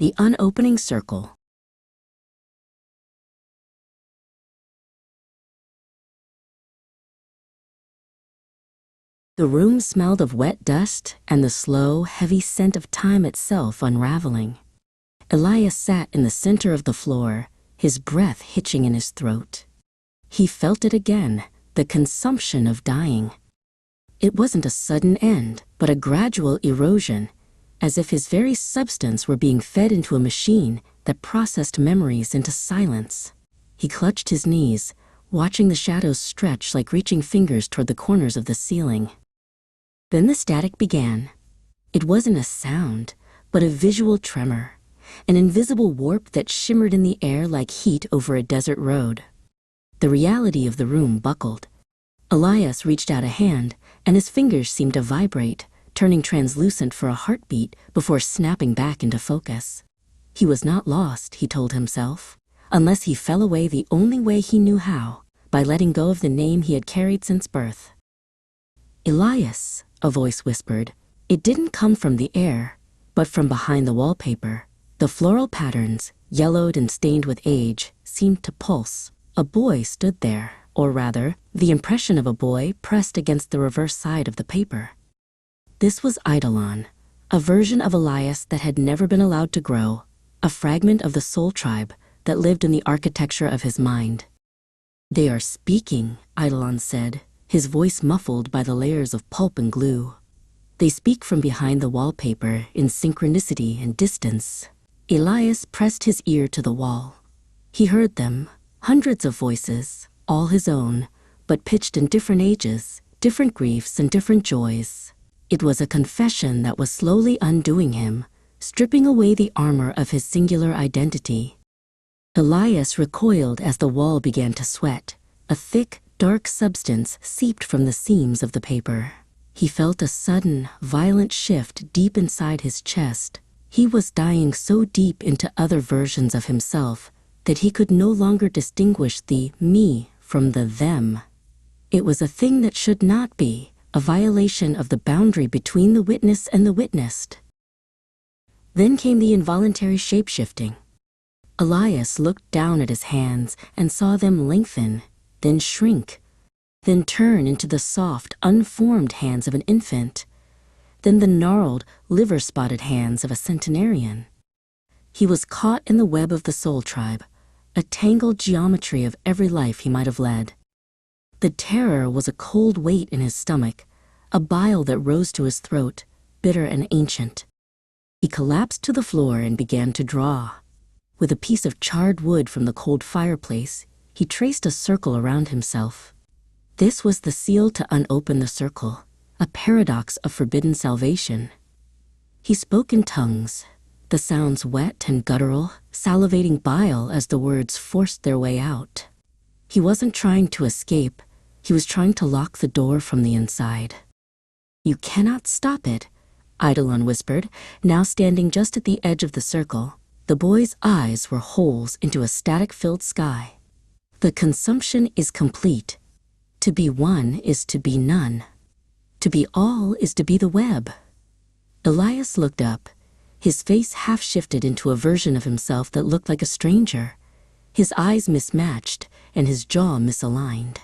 The unopening circle. The room smelled of wet dust and the slow, heavy scent of time itself unraveling. Elias sat in the center of the floor, his breath hitching in his throat. He felt it again, the consumption of dying. It wasn't a sudden end, but a gradual erosion, as if his very substance were being fed into a machine that processed memories into silence. He clutched his knees, watching the shadows stretch like reaching fingers toward the corners of the ceiling. Then the static began. It wasn't a sound, but a visual tremor, an invisible warp that shimmered in the air like heat over a desert road. The reality of the room buckled. Elias reached out a hand, and his fingers seemed to vibrate, turning translucent for a heartbeat before snapping back into focus. He was not lost, he told himself, unless he fell away the only way he knew how, by letting go of the name he had carried since birth. Elias, a voice whispered. It didn't come from the air, but from behind the wallpaper. The floral patterns, yellowed and stained with age, seemed to pulse. A boy stood there, or rather, the impression of a boy pressed against the reverse side of the paper. This was Eidolon, a version of Elias that had never been allowed to grow, a fragment of the soul tribe that lived in the architecture of his mind. They are speaking, Eidolon said, his voice muffled by the layers of pulp and glue. They speak from behind the wallpaper in synchronicity and distance. Elias pressed his ear to the wall. He heard them, hundreds of voices, all his own, but pitched in different ages, different griefs and different joys. It was a confession that was slowly undoing him, stripping away the armor of his singular identity. Elias recoiled as the wall began to sweat. A thick, dark substance seeped from the seams of the paper. He felt a sudden, violent shift deep inside his chest. He was dying so deep into other versions of himself that he could no longer distinguish the me from the them. It was a thing that should not be, a violation of the boundary between the witness and the witnessed. Then came the involuntary shape-shifting. Elias looked down at his hands and saw them lengthen, then shrink, then turn into the soft, unformed hands of an infant, then the gnarled, liver-spotted hands of a centenarian. He was caught in the web of the soul tribe, a tangled geometry of every life he might have led. The terror was a cold weight in his stomach, a bile that rose to his throat, bitter and ancient. He collapsed to the floor and began to draw. With a piece of charred wood from the cold fireplace, he traced a circle around himself. This was the seal to unopen the circle, a paradox of forbidden salvation. He spoke in tongues, the sounds wet and guttural, salivating bile as the words forced their way out. He wasn't trying to escape, he was trying to lock the door from the inside. You cannot stop it, Eidolon whispered, now standing just at the edge of the circle. The boy's eyes were holes into a static-filled sky. The consumption is complete. To be one is to be none. To be all is to be the web. Elias looked up, his face half shifted into a version of himself that looked like a stranger, his eyes mismatched and his jaw misaligned.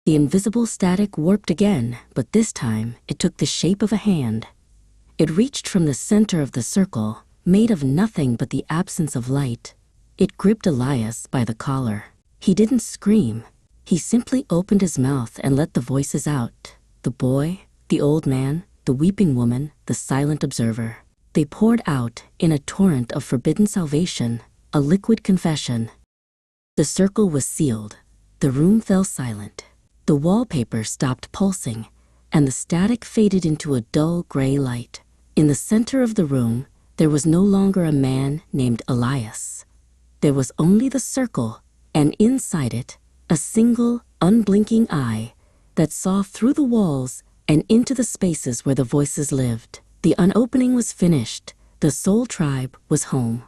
The invisible static warped again, but this time it took the shape of a hand. It reached from the center of the circle, made of nothing but the absence of light. It gripped Elias by the collar. He didn't scream. He simply opened his mouth and let the voices out. The boy, the old man, the weeping woman, the silent observer. They poured out in a torrent of forbidden salvation, a liquid confession. The circle was sealed. The room fell silent. The wallpaper stopped pulsing, and the static faded into a dull gray light. In the center of the room, there was no longer a man named Elias. There was only the circle, and inside it, a single, unblinking eye that saw through the walls and into the spaces where the voices lived. The unopening was finished. The soul tribe was home.